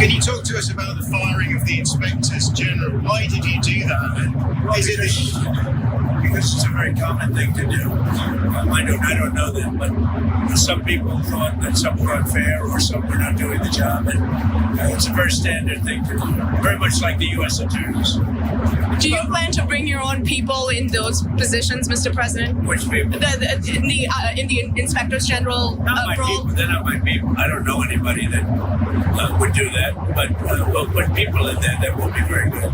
Can you talk to us about the firing of the inspectors general? Why did you do that? And is it because it's a very common thing to do. I don't know that, but some people thought that some were unfair or some were not doing the job, and it's a very standard thing to do. Very much like the U.S. attorneys. Do you plan to bring your own people in those positions, Mr. President? Which people? In the inspectors general not my role? People. They're not my people. I don't know anybody that would do that, but we'll put people in there that will be very good.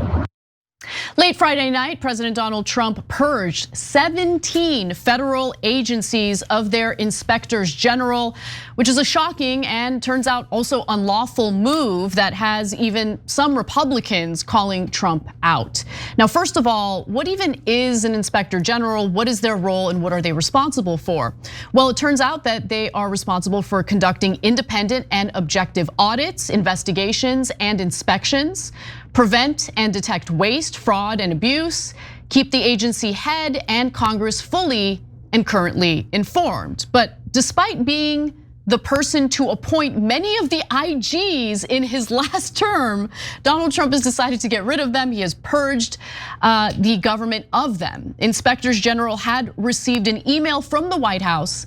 Late Friday night, President Donald Trump purged 17 federal agencies of their inspectors general, which is a shocking and turns out also unlawful move that has even some Republicans calling Trump out. Now, first of all, what even is an inspector general? What is their role and what are they responsible for? Well, it turns out that they are responsible for conducting independent and objective audits, investigations, and inspections, prevent and detect waste, fraud, and abuse, keep the agency head and Congress fully and currently informed. But despite being the person to appoint many of the IGs in his last term, Donald Trump has decided to get rid of them. He has purged the government of them. Inspectors General had received an email from the White House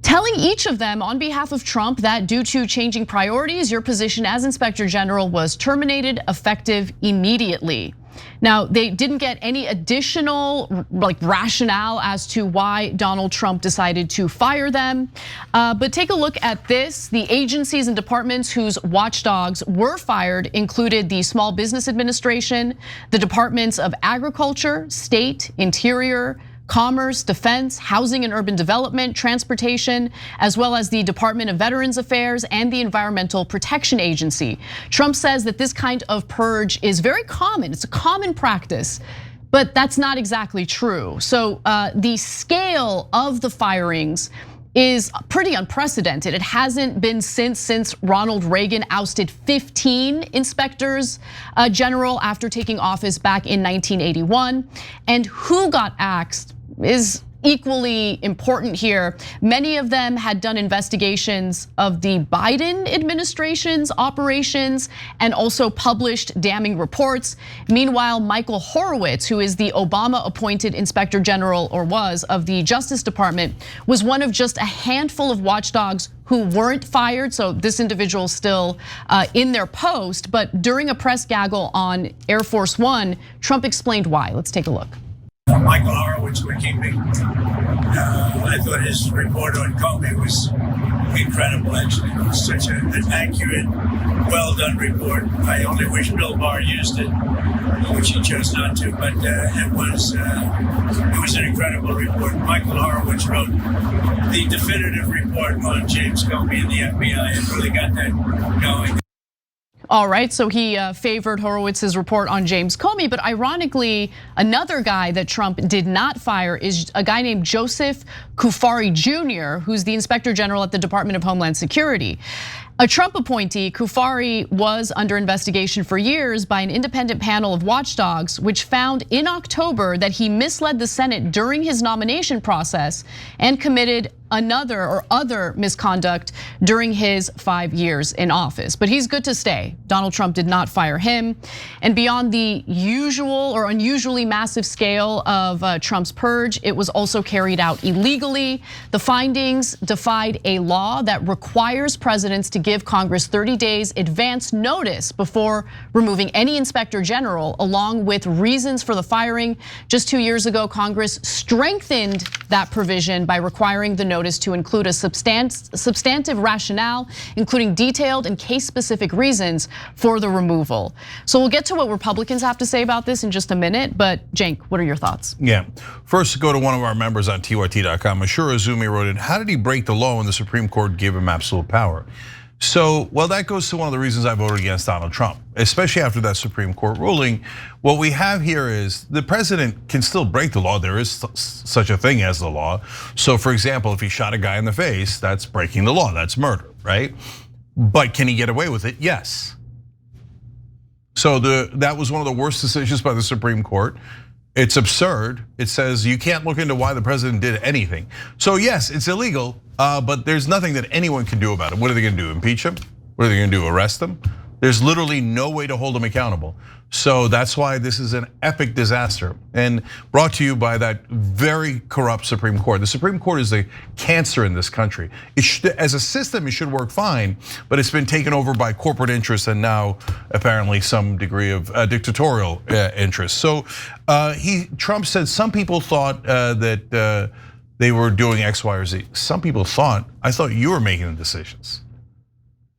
telling each of them on behalf of Trump that due to changing priorities, your position as Inspector General was terminated effective immediately. Now, they didn't get any additional rationale as to why Donald Trump decided to fire them. But take a look at this. The agencies and departments whose watchdogs were fired included the Small Business Administration, the Departments of Agriculture, State, Interior, Commerce, Defense, Housing and Urban Development, Transportation, as well as the Department of Veterans Affairs and the Environmental Protection Agency. Trump says that this kind of purge is very common. It's a common practice, but that's not exactly true. So the scale of the firings is pretty unprecedented. It hasn't been since Ronald Reagan ousted 15 inspectors general after taking office back in 1981. And who got axed is equally important here. Many of them had done investigations of the Biden administration's operations and also published damning reports. Meanwhile, Michael Horowitz, who is the Obama appointed Inspector General or was of the Justice Department, was one of just a handful of watchdogs who weren't fired. So this individual still in their post, but during a press gaggle on Air Force One, Trump explained why. Let's take a look. Michael Horowitz we're keeping. I thought his report on Comey was incredible, actually. It was such an accurate, well-done report. I only wish Bill Barr used it, which he chose not to, but it was an incredible report. Michael Horowitz wrote the definitive report on James Comey and the FBI and really got that going. All right, so he favored Horowitz's report on James Comey, but ironically, another guy that Trump did not fire is a guy named Joseph Cuffari Jr., who's the Inspector General at the Department of Homeland Security. A Trump appointee, Cuffari was under investigation for years by an independent panel of watchdogs, which found in October that he misled the Senate during his nomination process and committed other misconduct during his 5 years in office. But he's good to stay. Donald Trump did not fire him. And beyond the usual or unusually massive scale of Trump's purge, it was also carried out illegally. The findings defied a law that requires presidents to give Congress 30 days advance notice before removing any inspector general, along with reasons for the firing. Just 2 years ago, Congress strengthened that provision by requiring the notice to include a substantive rationale, including detailed and case-specific reasons for the removal. So we'll get to what Republicans have to say about this in just a minute, but Cenk, what are your thoughts? Yeah, first go to one of our members on tyt.com. Ashura Azumi wrote in, how did he break the law when the Supreme Court gave him absolute power? So, well, that goes to one of the reasons I voted against Donald Trump, especially after that Supreme Court ruling. What we have here is the president can still break the law. There is such a thing as the law. So for example, if he shot a guy in the face, that's breaking the law, that's murder, right? But can he get away with it? Yes. So that was one of the worst decisions by the Supreme Court. It's absurd. It says you can't look into why the president did anything. So yes, it's illegal, but there's nothing that anyone can do about it. What are they gonna do, impeach him? What are they gonna do, arrest him? There's literally no way to hold them accountable. So that's why this is an epic disaster, and brought to you by that very corrupt Supreme Court. The Supreme Court is a cancer in this country. As a system, it should work fine, but it's been taken over by corporate interests and now apparently some degree of dictatorial interest. So Trump said some people thought that they were doing X, Y, or Z. Some people thought, I thought you were making the decisions.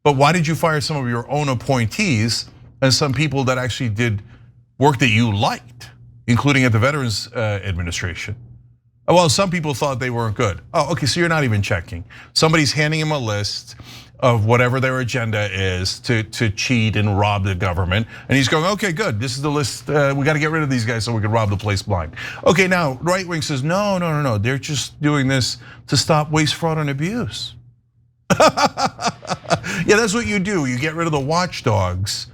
But why did you fire some of your own appointees and some people that actually did work that you liked, including at the Veterans Administration? Well, some people thought they weren't good. Oh, okay, so you're not even checking. Somebody's handing him a list of whatever their agenda is to cheat and rob the government. And he's going, okay, good, this is the list. We gotta get rid of these guys so we can rob the place blind. Okay, now right wing says, no, they're just doing this to stop waste, fraud, and abuse. Yeah, that's what you do. You get rid of the watchdogs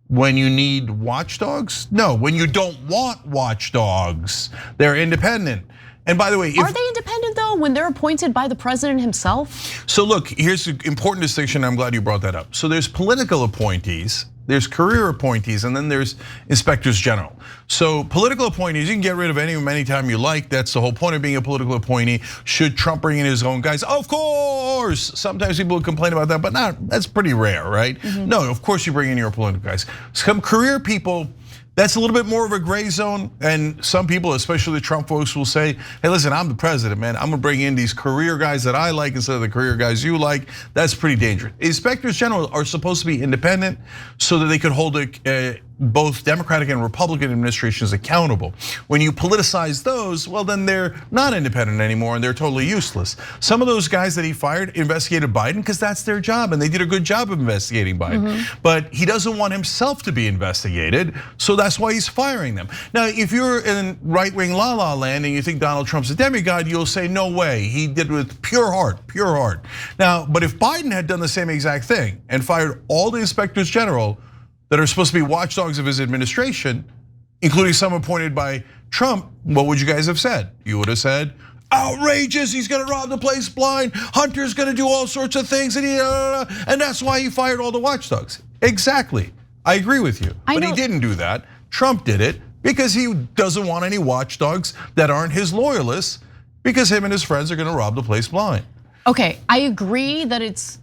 when you need watchdogs? No, when you don't want watchdogs, they're independent. And by the way, are they independent though when they're appointed by the president himself? So look, here's an important distinction. I'm glad you brought that up. So there's political appointees, there's career appointees, and then there's inspectors general. So political appointees, you can get rid of any of them anytime you like. That's the whole point of being a political appointee. Should Trump bring in his own guys? Of course. Sometimes people complain about that, but that's pretty rare, right? No, of course you bring in your political guys. Some career people, that's a little bit more of a gray zone, and some people, especially the Trump folks, will say, hey, listen, I'm the president, man. I'm gonna bring in these career guys that I like instead of the career guys you like. That's pretty dangerous. Inspectors general are supposed to be independent so that they could hold both Democratic and Republican administrations accountable. When you politicize those, well, then they're not independent anymore and they're totally useless. Some of those guys that he fired investigated Biden because that's their job, and they did a good job of investigating Biden. But he doesn't want himself to be investigated, so that's why he's firing them. Now, if you're in right-wing la-la land and you think Donald Trump's a demigod, you'll say, no way, he did it with pure heart. Now, but if Biden had done the same exact thing and fired all the inspectors general that are supposed to be watchdogs of his administration, including some appointed by Trump, what would you guys have said? You would have said, outrageous, he's gonna rob the place blind, Hunter's gonna do all sorts of things, and that's why he fired all the watchdogs. Exactly, I agree with you, but he didn't do that. Trump did it because he doesn't want any watchdogs that aren't his loyalists, because him and his friends are gonna rob the place blind. Okay, I agree that it's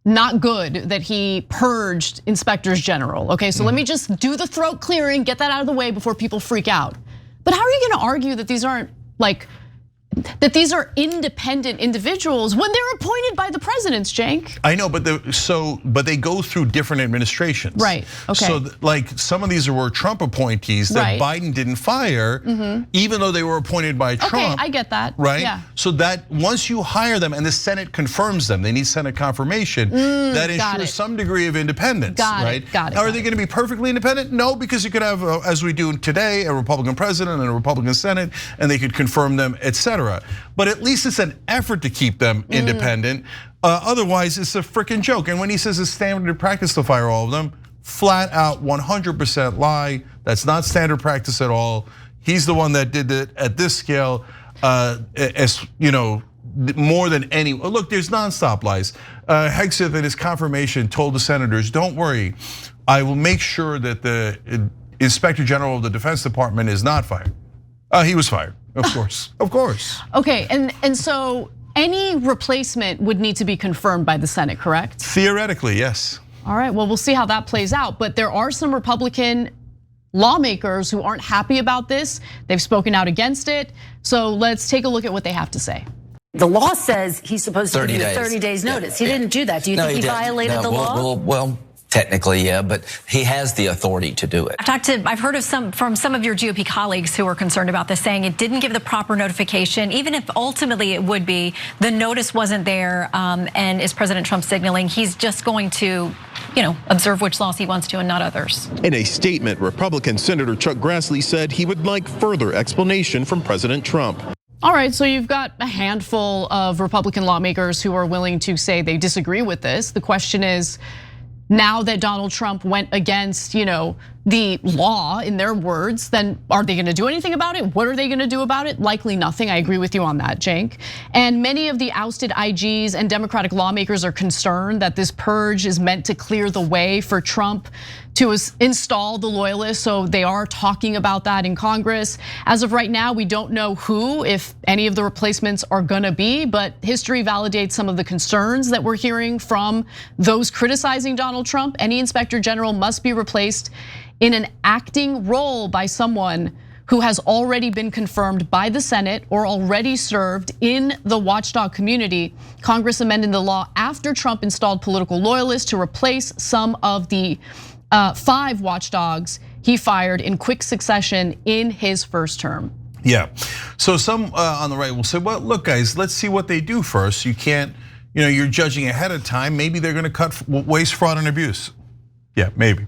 not good that he purged inspectors general. Okay, so let me just do the throat clearing, get that out of the way before people freak out. But how are you gonna argue that these aren't that these are independent individuals when they're appointed by the presidents, Cenk? I know, but they go through different administrations. Right, okay. So like some of these were Trump appointees that Biden didn't fire, even though they were appointed by Trump. Okay, I get that, right? Yeah. So that once you hire them and the Senate confirms them, they need Senate confirmation, that ensures some degree of independence, right? Got it. Now, are they gonna be perfectly independent? No, because you could have, as we do today, a Republican president and a Republican Senate, and they could confirm them, etc. But at least it's an effort to keep them independent. Otherwise, it's a freaking joke. And when he says it's standard practice to fire all of them, flat out 100% lie. That's not standard practice at all. He's the one that did it at this scale, as you know, more than any. Look, there's nonstop lies. Hegseth in his confirmation told the senators, "Don't worry, I will make sure that the Inspector General of the Defense Department is not fired." He was fired. Of course. Okay, and so any replacement would need to be confirmed by the Senate, correct? Theoretically, yes. All right, well, we'll see how that plays out. But there are some Republican lawmakers who aren't happy about this. They've spoken out against it. So let's take a look at what they have to say. The law says he's supposed to give you 30 days notice. He didn't do that. Do you think he violated the law? Well, technically, yeah, but he has the authority to do it. I've heard of from some of your GOP colleagues who were concerned about this, saying it didn't give the proper notification, even if ultimately it would be, the notice wasn't there, and is President Trump signaling he's just going to, observe which laws he wants to and not others. In a statement, Republican Senator Chuck Grassley said he would like further explanation from President Trump. All right, so you've got a handful of Republican lawmakers who are willing to say they disagree with this. The question is, now that Donald Trump went against, the law, in their words, then are they gonna do anything about it? What are they gonna do about it? Likely nothing. I agree with you on that, Cenk. And many of the ousted IGs and Democratic lawmakers are concerned that this purge is meant to clear the way for Trump to install the loyalists, so they are talking about that in Congress. As of right now, we don't know who, if any of the replacements are gonna be, but history validates some of the concerns that we're hearing from those criticizing Donald Trump. Any inspector general must be replaced in an acting role by someone who has already been confirmed by the Senate or already served in the watchdog community. Congress amended the law after Trump installed political loyalists to replace some of the 5 watchdogs he fired in quick succession in his first term. Yeah, so some on the right will say, well, look guys, let's see what they do first. You can't, you're judging ahead of time. Maybe they're gonna cut waste, fraud, and abuse. Yeah, maybe.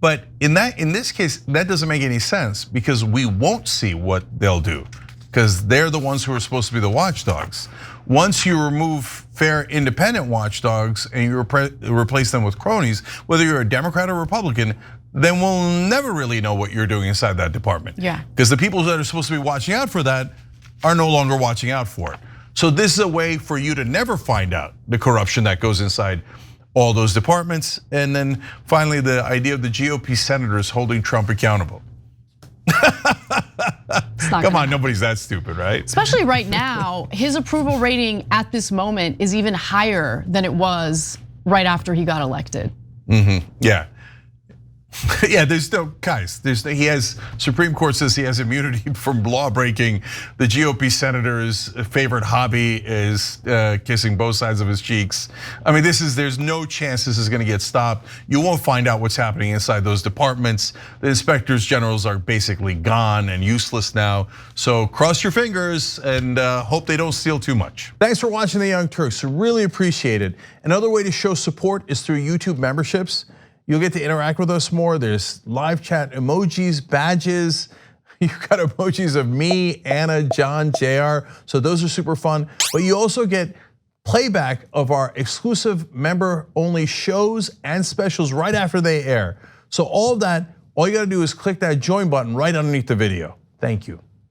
But in this case, that doesn't make any sense because we won't see what they'll do because they're the ones who are supposed to be the watchdogs. Once you remove fair, independent watchdogs and you replace them with cronies, whether you're a Democrat or Republican, then we'll never really know what you're doing inside that department. Yeah. Because the people that are supposed to be watching out for that are no longer watching out for it. So this is a way for you to never find out the corruption that goes inside all those departments. And then finally, the idea of the GOP senators holding Trump accountable. Come on, nobody's that stupid, right? Especially right now, his approval rating at this moment is even higher than it was right after he got elected. Yeah. Yeah, there's no, guys, he has, Supreme Court says he has immunity from law breaking. The GOP senator's favorite hobby is kissing both sides of his cheeks. I mean, there's no chance this is gonna get stopped. You won't find out what's happening inside those departments. The inspectors generals are basically gone and useless now. So cross your fingers and hope they don't steal too much. Thanks for watching the Young Turks, really appreciate it. Another way to show support is through YouTube memberships. You'll get to interact with us more. There's live chat emojis, badges. You've got emojis of me, Anna, John, JR. So those are super fun. But you also get playback of our exclusive member-only shows and specials right after they air. So all of that, all you gotta do is click that join button right underneath the video. Thank you.